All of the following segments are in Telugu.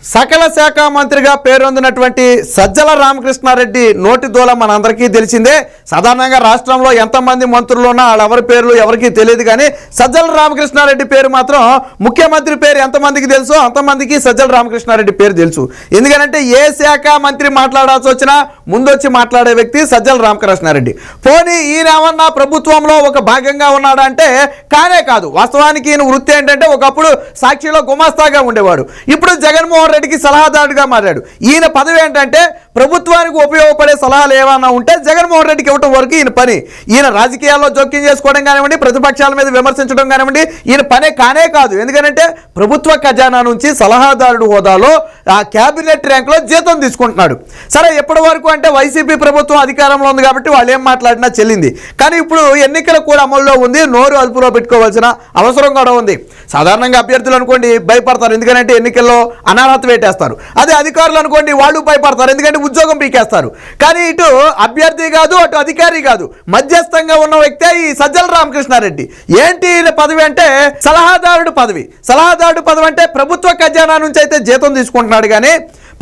సకల శాఖ మంత్రిగా పేరొందినటువంటి సజ్జల రామకృష్ణారెడ్డి నోటి దూల మనందరికీ తెలిసిందే. సాధారణంగా రాష్ట్రంలో ఎంతమంది మంత్రులు ఉన్నా వాళ్ళెవరి పేర్లు ఎవరికీ తెలియదు, కానీ సజ్జల రామకృష్ణారెడ్డి పేరు మాత్రం ముఖ్యమంత్రి పేరు ఎంతమందికి తెలుసు అంతమందికి సజ్జల రామకృష్ణారెడ్డి పేరు తెలుసు. ఎందుకంటే ఏ శాఖ మంత్రి మాట్లాడాల్సి వచ్చినా ముందొచ్చి మాట్లాడే వ్యక్తి సజ్జల రామకృష్ణారెడ్డి. పోనీ ఈయన ఏమన్నా ప్రభుత్వంలో ఒక భాగంగా ఉన్నాడా అంటే కానే కాదు. వాస్తవానికి ఈయన వృత్తి ఏంటంటే ఒకప్పుడు సాక్షిలో గుమాస్తాగా ఉండేవాడు, ఇప్పుడు జగన్మోహన్ రెడ్డికి సలహాదారుడిగా మారాడు. ఈయన పదవి ఏంటంటే ప్రభుత్వానికి ఉపయోగపడే సలహాలు ఏమన్నా ఉంటే జగన్మోహన్ రెడ్డికి ఇవ్వడం వరకు ఈయన పని. ఈయన రాజకీయాల్లో జోక్యం చేసుకోవడం కానివ్వండి, ప్రతిపక్షాల మీద విమర్శించడం కానివ్వండి, ఈయన పనే కానే కాదు. ఎందుకంటే ప్రభుత్వ ఖజానా నుంచి సలహాదారుడు హోదాలో ఆ క్యాబినెట్ ర్యాంకులో జీతం తీసుకుంటున్నాడు. సరే, ఎప్పటి వరకు అంటే వైసీపీ ప్రభుత్వం అధికారంలో ఉంది కాబట్టి వాళ్ళు ఏం మాట్లాడినా చెల్లింది. కానీ ఇప్పుడు ఎన్నికలు కూడా అమల్లో ఉంది, నోరు అదుపులో పెట్టుకోవాల్సిన అవసరం కూడా ఉంది. సాధారణంగా అభ్యర్థులు అనుకోండి భయపడతారు, ఎందుకంటే ఎన్నికల్లో అనర్హత వేటేస్తారు. అదే అధికారులు అనుకోండి వాళ్ళు భయపడతారు, ఎందుకంటే ఉద్యోగం పీకేస్తారు. కానీ ఇటు అభ్యర్థి కాదు, అటు అధికారి కాదు, మధ్యస్థంగా ఉన్న వ్యక్తే ఈ సజ్జల రామకృష్ణారెడ్డి. ఏంటి ఈయన పదవి అంటే సలహాదారుడు పదవి. సలహాదారుడు పదవి అంటే ప్రభుత్వ ఖజానా నుంచి అయితే జీతం తీసుకుంటున్నాడు, కానీ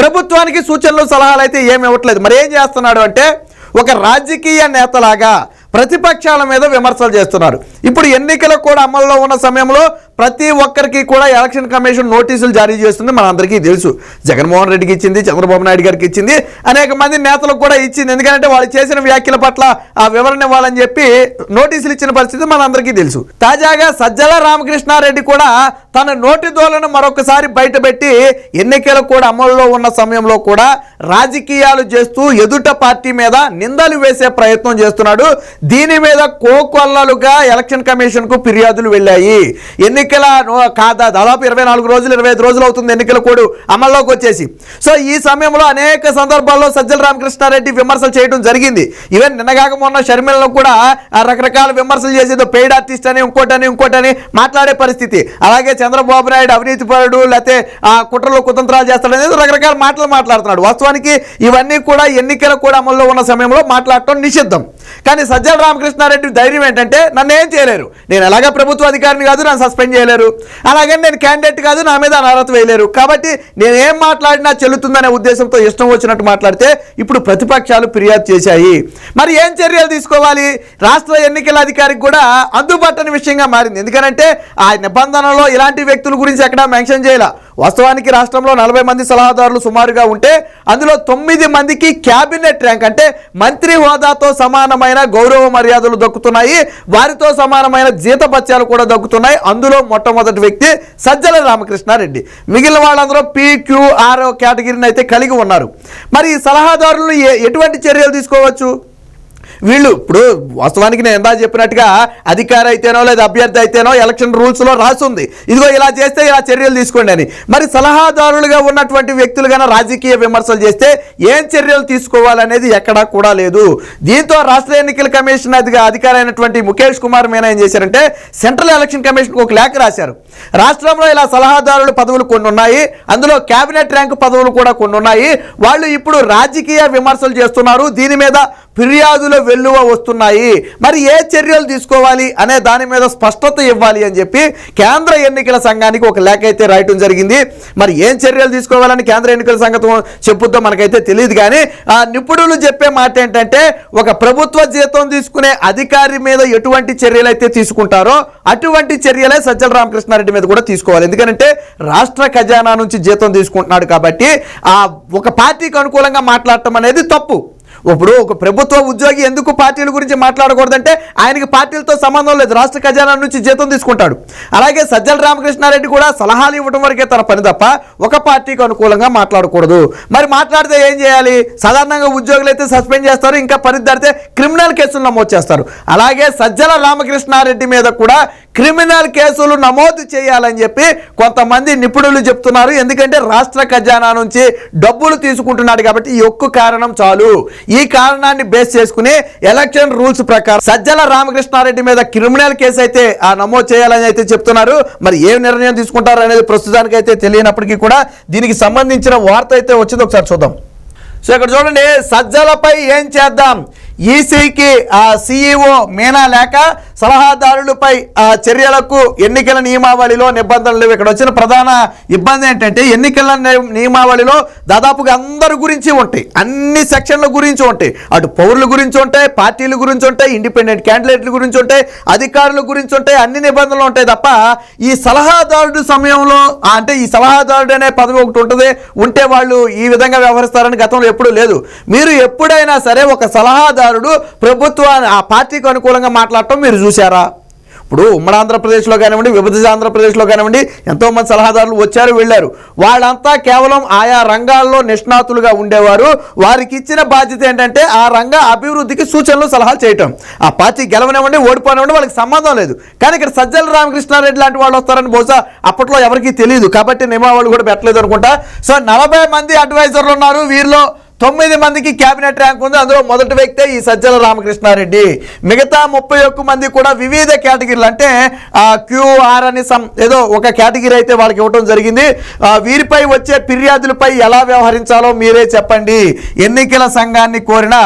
ప్రభుత్వానికి సూచనలు సలహాలు అయితే ఏమి ఇవ్వట్లేదు. మరి ఏం చేస్తున్నాడు అంటే ఒక రాజకీయ నేతలాగా ప్రతిపక్షాల మీద విమర్శలు చేస్తున్నారు. ఇప్పుడు ఎన్నికలు కూడా అమల్లో ఉన్న సమయంలో ప్రతి ఒక్కరికి కూడా ఎలక్షన్ కమిషన్ నోటీసులు జారీ చేస్తుంది, మనందరికీ తెలుసు. జగన్మోహన్ రెడ్డికి ఇచ్చింది, చంద్రబాబు నాయుడు గారికి ఇచ్చింది, అనేక మంది నేతలకు కూడా ఇచ్చింది. ఎందుకంటే వాళ్ళు చేసిన వ్యాఖ్యల పట్ల ఆ వివరణ ఇవ్వాలని చెప్పి నోటీసులు ఇచ్చిన పరిస్థితి మనందరికీ తెలుసు. తాజాగా సజ్జల రామకృష్ణారెడ్డి కూడా తన నోటి దోలను మరొకసారి బయటపెట్టి ఎన్నికలు కూడా అమల్లో ఉన్న సమయంలో కూడా రాజకీయాలు చేస్తూ ఎదుట పార్టీ మీద నిందలు వేసే ప్రయత్నం చేస్తున్నాడు. దీని మీద కోకొల్లలుగా ఎలక్షన్ కమిషన్ కు ఫిర్యాదులు వెళ్ళాయి. ఎన్నికల దాదాపు 24 రోజులు 25 రోజులు అవుతుంది ఎన్నికల కోడ్ అమల్లోకి వచ్చేసి. సో ఈ సమయంలో అనేక సందర్భాల్లో సజ్జల రామకృష్ణారెడ్డి విమర్శలు చేయడం జరిగింది. ఈవెన్ నిన్నగాక మొన్న షర్మిలను కూడా రకరకాల విమర్శలు చేసేదో పెయిడ్ ఆర్టిస్ట్ అని ఇంకోటని మాట్లాడే పరిస్థితి. అలాగే చంద్రబాబు నాయుడు అవినీతి పరుడు, లేకపోతే ఆ కుట్రలో కుతంత్రాలు చేస్తాడనేది రకరకాల మాటలు మాట్లాడుతున్నాడు. వాస్తవానికి ఇవన్నీ కూడా ఎన్నికల కూడా అమల్లో ఉన్న సమయంలో మాట్లాడటం నిషిద్ధం. కానీ సజ్జల రామకృష్ణారెడ్డి ధైర్యం ఏంటంటే నన్ను ఏం చేయలేరు, నేను ఎలాగా ప్రభుత్వ అధికారిని కాదు, నన్ను సస్పెండ్ చేయలేరు, అలాగే నేను క్యాండిడేట్ కాదు, నా మీద అనర్హత వేయలేరు, కాబట్టి నేను ఏం మాట్లాడినా చెల్లుతుందనే ఉద్దేశంతో ఇష్టం వచ్చినట్టు మాట్లాడితే ఇప్పుడు ప్రతిపక్షాలు ఫిర్యాదు చేశాయి. మరి ఏం చర్యలు తీసుకోవాలి? రాష్ట్ర ఎన్నికల అధికారికి కూడా అందుబాటుని విషయంగా మారింది. ఎందుకంటే ఆ నిబంధనలో ఇలాంటి వ్యక్తుల గురించి ఎక్కడా మెన్షన్ చేయాల. వాస్తవానికి రాష్ట్రంలో 40 మంది సలహాదారులు సుమారుగా ఉంటే అందులో 9 మందికి క్యాబినెట్ ర్యాంక్ అంటే మంత్రి హోదాతో సమానమైన గౌరవ మర్యాదలు దక్కుతున్నాయి, వారితో సమానమైన జీతభత్యాలు కూడా దక్కుతున్నాయి. అందులో మొట్టమొదటి వ్యక్తి సజ్జల రామకృష్ణారెడ్డి. మిగిలిన వాళ్ళందరూ PQR కేటగిరీని అయితే కలిగి ఉన్నారు. మరి ఈ సలహాదారులను ఎటువంటి చర్యలు తీసుకోవచ్చు? వీళ్ళు ఇప్పుడు వాస్తవానికి నేను ఎంత చెప్పినట్టుగా అధికారి అయితేనో లేదా అభ్యర్థి అయితేనో ఎలక్షన్ రూల్స్లో రాస్తుంది, ఇదిగో ఇలా చేస్తే ఇలా చర్యలు తీసుకోండి అని. మరి సలహాదారులుగా ఉన్నటువంటి వ్యక్తులు కన్నా రాజకీయ విమర్శలు చేస్తే ఏం చర్యలు తీసుకోవాలనేది ఎక్కడా కూడా లేదు. దీంతో రాష్ట్ర ఎన్నికల కమిషన్ అధికారి అయినటువంటి ముఖేష్ కుమార్ మీనా ఏం చేశారంటే సెంట్రల్ ఎలక్షన్ కమిషన్కి ఒక లేఖ రాశారు. రాష్ట్రంలో ఇలా సలహాదారుల పదవులు కొన్ని ఉన్నాయి, అందులో క్యాబినెట్ ర్యాంక్ పదవులు కూడా కొన్ని ఉన్నాయి, వాళ్ళు ఇప్పుడు రాజకీయ విమర్శలు చేస్తున్నారు, దీని మీద ఫిర్యాదులు వెల్లువ వస్తున్నాయి, మరి ఏ చర్యలు తీసుకోవాలి అనే దాని మీద స్పష్టత ఇవ్వాలి అని చెప్పి కేంద్ర ఎన్నికల సంఘానికి ఒక లేఖ అయితే రాయటం జరిగింది. మరి ఏం చర్యలు తీసుకోవాలని కేంద్ర ఎన్నికల సంఘం చెప్పుద్దో మనకైతే తెలియదు, కానీ ఆ నిపుణులు చెప్పే మాట ఏంటంటే ఒక ప్రభుత్వ జీతం తీసుకునే అధికారి మీద ఎటువంటి చర్యలు అయితే తీసుకుంటారో అటువంటి చర్యలే సజ్జల రామకృష్ణారెడ్డి మీద కూడా తీసుకోవాలి. ఎందుకంటే రాష్ట్ర ఖజానా నుంచి జీతం తీసుకుంటున్నాడు కాబట్టి ఆ ఒక పార్టీకి అనుకూలంగా మాట్లాడటం అనేది తప్పు. ఇప్పుడు ఒక ప్రభుత్వ ఉద్యోగి ఎందుకు పార్టీల గురించి మాట్లాడకూడదంటే ఆయనకి పార్టీలతో సంబంధం లేదు, రాష్ట్ర ఖజానా నుంచి జీతం తీసుకుంటాడు. అలాగే సజ్జల రామకృష్ణారెడ్డి కూడా సలహాలు ఇవ్వడం వరకే తన పని తప్ప ఒక పార్టీకి అనుకూలంగా మాట్లాడకూడదు. మరి మాట్లాడితే ఏం చేయాలి? సాధారణంగా ఉద్యోగులు అయితే సస్పెండ్ చేస్తారు, ఇంకా పరిధిదాటితే క్రిమినల్ కేసులు నమోదు చేస్తారు. అలాగే సజ్జల రామకృష్ణారెడ్డి మీద కూడా క్రిమినల్ కేసులు నమోదు చేయాలని చెప్పి కొంతమంది నిపుణులు చెప్తున్నారు. ఎందుకంటే రాష్ట్ర ఖజానా నుంచి డబ్బులు తీసుకుంటున్నాడు కాబట్టి ఈ ఒక్క కారణం చాలు. ఈ కారణాన్ని బేస్ చేసుకుని ఎలక్షన్ రూల్స్ ప్రకారం సజ్జల రామకృష్ణారెడ్డి మీద క్రిమినల్ కేసు అయితే నమోదు చేయాలని అయితే చెప్తున్నారు. మరి ఏం నిర్ణయం తీసుకుంటారు అనేది ప్రస్తుతానికి అయితే తెలియనప్పటికీ కూడా దీనికి సంబంధించిన వార్త అయితే వచ్చింది, ఒకసారి చూద్దాం. సో ఇక్కడ చూడండి, సజ్జలపై ఏం చేద్దాం, ఈసీకి సిఇఓ మీనా లేక సలహాదారులపై చర్యలకు ఎన్నికల నియమావళిలో నిబంధనలు లేవు. ఇక్కడ వచ్చిన ప్రధాన ఇబ్బంది ఏంటంటే ఎన్నికల నియమావళిలో దాదాపుగా అందరి గురించి ఉంటాయి, అన్ని సెక్షన్ల గురించి ఉంటాయి. అటు పౌరుల గురించి ఉంటాయి, పార్టీల గురించి ఉంటాయి, ఇండిపెండెంట్ క్యాండిడేట్ల గురించి ఉంటాయి, అధికారుల గురించి ఉంటాయి, అన్ని నిబంధనలు ఉంటాయి తప్ప ఈ సలహాదారుడు సమయంలో అంటే ఈ సలహాదారుడు అనే పదవి ఒకటి ఉంటుంది, ఉంటే వాళ్ళు ఈ విధంగా వ్యవహరిస్తారని గతంలో ఎప్పుడూ లేదు. మీరు ఎప్పుడైనా సరే ఒక సలహాదారుడు ప్రభుత్వాన్ని ఆ పార్టీకి అనుకూలంగా మాట్లాడటం మీరు చూసారా? ఇప్పుడు ఉమ్మడి ఆంధ్రప్రదేశ్లో కానివ్వండి, విభజిత ఆంధ్రప్రదేశ్లో కానివ్వండి, ఎంతోమంది సలహాదారులు వచ్చారు వెళ్ళారు. వాళ్ళంతా కేవలం ఆయా రంగాల్లో నిష్ణాతులుగా ఉండేవారు. వారికి ఇచ్చిన బాధ్యత ఏంటంటే ఆ రంగ అభివృద్ధికి సూచనలు సలహాలు చేయటం. ఆ పార్టీ గెలవనివ్వండి ఓడిపోనివ్వండి వాళ్ళకి సంబంధం లేదు. కానీ ఇక్కడ సజ్జల రామకృష్ణారెడ్డి లాంటి వాళ్ళు వస్తారని బహుశా అప్పట్లో ఎవరికీ తెలియదు కాబట్టి నియమావళి కూడా పెట్టలేదు అనుకుంటా. సో 40 మంది అడ్వైజర్లు ఉన్నారు, వీరిలో 9 మందికి క్యాబినెట్ ర్యాంక్ ఉంది. అందులో మొదటి వ్యక్తే ఈ సజ్జల రామకృష్ణారెడ్డి. మిగతా 31 మంది కూడా వివిధ కేటగిరీలు అంటే క్యూఆర్ అని ఏదో ఒక కేటగిరీ అయితే వాళ్ళకి ఇవ్వడం జరిగింది. వీరిపై వచ్చే ఫిర్యాదులపై ఎలా వ్యవహరించాలో మీరే చెప్పండి. ఎన్నికల సంఘాన్ని కోరిన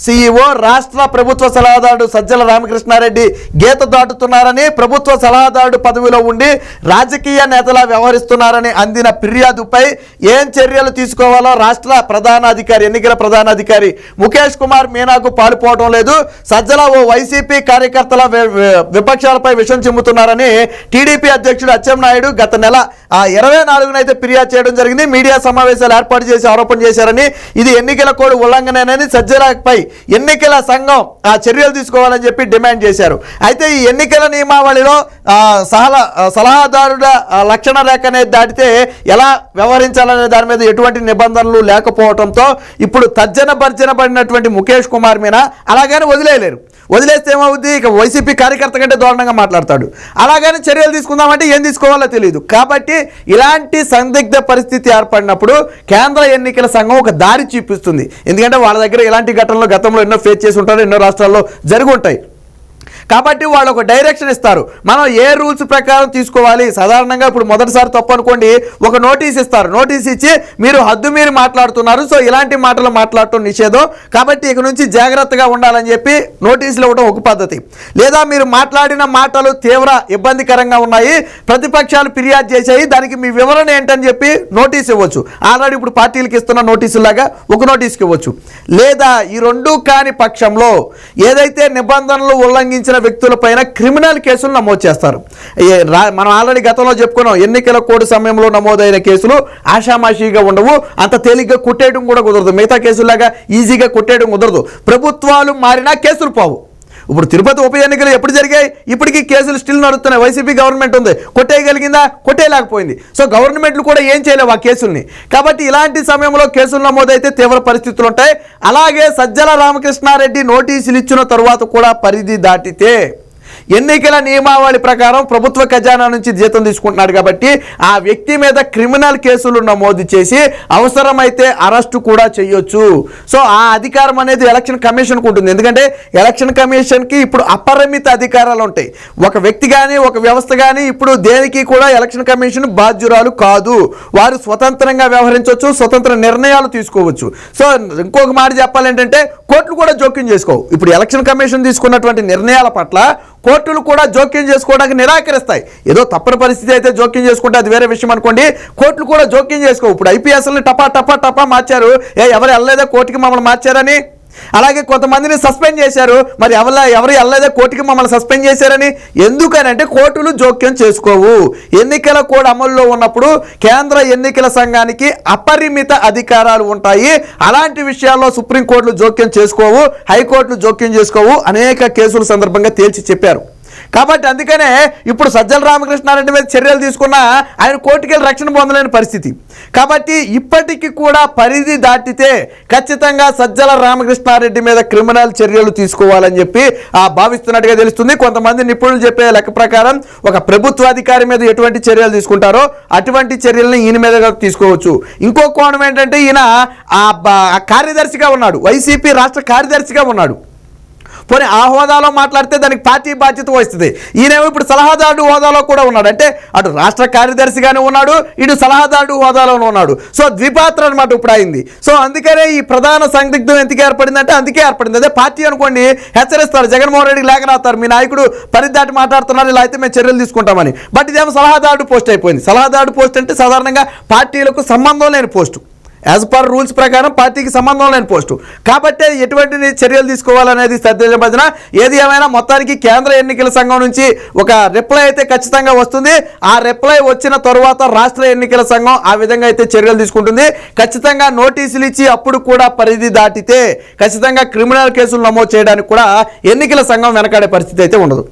సిఇఓ రాష్ట్ర ప్రభుత్వ సలహాదారుడు సజ్జల రామకృష్ణారెడ్డి గీత దాటుతున్నారని, ప్రభుత్వ సలహాదారుడు పదవిలో ఉండి రాజకీయ నేతలా వ్యవహరిస్తున్నారని అందిన ఫిర్యాదుపై ఏం చర్యలు తీసుకోవాలో రాష్ట్ర ప్రధానాధికారి ఎన్నికల ప్రధానాధికారి ముఖేష్ కుమార్ మీనాకు పాలుపోవడం లేదు. సజ్జల ఓ వైసీపీ కార్యకర్తల విపక్షాలపై విషం చిమ్ముతున్నారని టీడీపీ అధ్యక్షుడు అచ్చెన్నాయుడు గత నెల 24న ఫిర్యాదు చేయడం జరిగింది. మీడియా సమావేశాలు ఏర్పాటు చేసి ఆరోపణ చేశారని, ఇది ఎన్నికల కోడ్ ఉల్లంఘనేనని సజ్జలపై ఎన్నికల సంఘం చర్యలు తీసుకోవాలని చెప్పి డిమాండ్ చేశారు. అయితే ఈ ఎన్నికల నియమావళిలో సలహాదారుల లక్షణ రేఖ అనేది దాటితే ఎలా వ్యవహరించాలనే దాని మీద ఎటువంటి నిబంధనలు లేకపోవడంతో ఇప్పుడు తర్జన భర్జన పడినటువంటి ముఖేష్ కుమార్ మీనా అలాగని వదిలేయలేరు. వదిలేస్తే ఏమవుద్ది, ఇక వైసీపీ కార్యకర్త కంటే దారుణంగా మాట్లాడతాడు. అలాగని చర్యలు తీసుకుందామంటే ఏం తీసుకోవాలో తెలియదు. కాబట్టి ఇలాంటి సందిగ్ధ పరిస్థితి ఏర్పడినప్పుడు కేంద్ర ఎన్నికల సంఘం ఒక దారి చూపిస్తుంది. ఎందుకంటే వాళ్ళ దగ్గర ఇలాంటి ఘటనలు గతంలో ఎన్నో ఫేస్ చేసి ఉంటారు, ఎన్నో రాష్ట్రాల్లో జరిగి ఉంటాయి. కాబట్టి వాళ్ళు ఒక డైరెక్షన్ ఇస్తారు, మనం ఏ రూల్స్ ప్రకారం తీసుకోవాలి. సాధారణంగా ఇప్పుడు మొదటిసారి తప్పు అనుకోండి ఒక నోటీస్ ఇస్తారు, నోటీస్ ఇచ్చి మీరు హద్దు మీరు మాట్లాడుతున్నారు, సో ఇలాంటి మాటలు మాట్లాడటం నిషేధం, కాబట్టి ఇక నుంచి జాగ్రత్తగా ఉండాలని చెప్పి నోటీసులు ఇవ్వడం ఒక పద్ధతి. లేదా మీరు మాట్లాడిన మాటలు తీవ్ర ఇబ్బందికరంగా ఉన్నాయి, ప్రతిపక్షాలు ఫిర్యాదు చేశాయి, దానికి మీ వివరణ ఏంటని చెప్పి నోటీస్ ఇవ్వచ్చు. ఆల్రెడీ ఇప్పుడు పార్టీలకు ఇస్తున్న నోటీసులాగా ఒక నోటీస్కి ఇవ్వచ్చు. లేదా ఈ రెండూ కాని పక్షంలో ఏదైతే నిబంధనలు ఉల్లంఘించిన వ్యక్తులపైన క్రిమినల్ కేసులు నమోదు చేస్తారు. మనం ఆల్రెడీ గతంలో చెప్పుకున్నాం, ఎన్నికల కోడ్ సమయంలో నమోదైన కేసులు ఆషామాషిగా ఉండవు, అంత తేలిగ్గా కొట్టేయడం కూడా కుదరదు. మిగతా కేసులాగా ఈజీగా కొట్టేయడం కుదరదు. ప్రభుత్వాలు మారినా కేసులు పోవు. ఇప్పుడు తిరుపతి ఉప ఎన్నికలు ఎప్పుడు జరిగాయి, ఇప్పటికీ కేసులు స్టిల్ నడుస్తున్నాయి. వైసీపీ గవర్నమెంట్ ఉంది, కొట్టేయగలిగిందా, కొట్టేయలేకపోయింది. సో గవర్నమెంట్లు కూడా ఏం చేయలేవు ఆ కేసుల్ని. కాబట్టి ఇలాంటి సమయంలో కేసులు నమోదైతే తీవ్ర పరిస్థితులు ఉంటాయి. అలాగే సజ్జల రామకృష్ణారెడ్డి నోటీసులు ఇచ్చిన తరువాత కూడా పరిధి దాటితే ఎన్నికల నియమావళి ప్రకారం ప్రభుత్వ ఖజానా నుంచి జీతం తీసుకుంటున్నాడు కాబట్టి ఆ వ్యక్తి మీద క్రిమినల్ కేసులు నమోదు చేసి అవసరమైతే అరెస్టు కూడా చేయొచ్చు. సో ఆ అధికారం అనేది ఎలక్షన్ కమిషన్కు ఉంటుంది. ఎందుకంటే ఎలక్షన్ కమిషన్కి ఇప్పుడు అపరిమిత అధికారాలు ఉంటాయి. ఒక వ్యక్తి కానీ ఒక వ్యవస్థ కానీ ఇప్పుడు దేనికి కూడా ఎలక్షన్ కమిషన్ బాధ్యురాలు కాదు. వారు స్వతంత్రంగా వ్యవహరించవచ్చు, స్వతంత్ర నిర్ణయాలు తీసుకోవచ్చు. సో ఇంకొక మాట చెప్పాలంటే కోర్టులు కూడా జోక్యం చేసుకోవు. ఇప్పుడు ఎలక్షన్ కమిషన్ తీసుకున్నటువంటి నిర్ణయాల పట్ల కోర్టులు కూడా జోక్యం చేసుకోవడానికి నిరాకరిస్తాయి. ఏదో తప్పని పరిస్థితి అయితే జోక్యం చేసుకుంటే అది వేరే విషయం అనుకోండి. కోర్టులు కూడా జోక్యం చేసుకోవు. ఇప్పుడు ఐపీఎస్ని టపా మార్చారు, ఎవరు వెళ్ళలేదా కోర్టుకి మమ్మల్ని మార్చారని. అలాగే కొంతమందిని సస్పెండ్ చేశారు, మరి ఎవరు వెళ్ళలేదా కోర్టుకి మమ్మల్ని సస్పెండ్ చేశారని. ఎందుకనంటే కోర్టులు జోక్యం చేసుకోవు. ఎన్నికల కోడ్ అమల్లో ఉన్నప్పుడు కేంద్ర ఎన్నికల సంఘానికి అపరిమిత అధికారాలు ఉంటాయి. అలాంటి విషయాల్లో సుప్రీంకోర్టులు జోక్యం చేసుకోవు, హైకోర్టులు జోక్యం చేసుకోవు. అనేక కేసుల సందర్భంగా తేల్చి చెప్పారు. కాబట్టి అందుకనే ఇప్పుడు సజ్జల రామకృష్ణారెడ్డి మీద చర్యలు తీసుకున్నా ఆయన కోర్టుకెళ్ళి రక్షణ పొందలేని పరిస్థితి. కాబట్టి ఇప్పటికీ కూడా పరిధి దాటితే ఖచ్చితంగా సజ్జల రామకృష్ణారెడ్డి మీద క్రిమినల్ చర్యలు తీసుకోవాలని చెప్పి భావిస్తున్నట్టుగా తెలుస్తుంది. కొంతమంది నిపుణులు చెప్పే లెక్క ప్రకారం ఒక ప్రభుత్వ అధికారి మీద ఎటువంటి చర్యలు తీసుకుంటారో అటువంటి చర్యలను ఈయన మీద తీసుకోవచ్చు. ఇంకో కోణం ఏంటంటే ఈయన కార్యదర్శిగా ఉన్నాడు, వైసీపీ రాష్ట్ర కార్యదర్శిగా ఉన్నాడు. పోనీ ఆ హోదాలో మాట్లాడితే దానికి పార్టీ బాధ్యత వస్తుంది. ఈయనేమో ఇప్పుడు సలహాదారుడు హోదాలో కూడా ఉన్నాడు. అంటే అటు రాష్ట్ర కార్యదర్శిగానే ఉన్నాడు, ఇటు సలహాదారుడు హోదాలోనే ఉన్నాడు. సో ద్విపాత్ర అనమాట ఇప్పుడు అయింది. సో అందుకనే ఈ ప్రధాన సందిగ్ధం ఎందుకు ఏర్పడిందంటే అందుకే ఏర్పడింది. అదే పార్టీ అనుకోండి హెచ్చరిస్తారు, జగన్మోహన్ రెడ్డికి లేఖ రాస్తారు, మీ నాయకుడు పరిదాటి మాట్లాడుతున్నారు, ఇలా అయితే మేము చర్యలు తీసుకుంటామని. బట్ ఇదేమో సలహాదారుడు పోస్ట్ అయిపోయింది. సలహాదారుడు పోస్ట్ అంటే సాధారణంగా పార్టీలకు సంబంధం లేని పోస్టు, యాజ్ పర్ రూల్స్ ప్రకారం పార్టీకి సంబంధం లేని పోస్టు. కాబట్టి ఎటువంటి చర్యలు తీసుకోవాలనేది భజన. ఏది ఏమైనా మొత్తానికి కేంద్ర ఎన్నికల సంఘం నుంచి ఒక రిప్లై అయితే ఖచ్చితంగా వస్తుంది. ఆ రిప్లై వచ్చిన తరువాత రాష్ట్ర ఎన్నికల సంఘం ఆ విధంగా అయితే చర్యలు తీసుకుంటుంది. ఖచ్చితంగా నోటీసులు ఇచ్చి అప్పుడు కూడా పరిధి దాటితే ఖచ్చితంగా క్రిమినల్ కేసులు నమోదు చేయడానికి కూడా ఎన్నికల సంఘం వెనకాడే పరిస్థితి అయితే ఉండదు.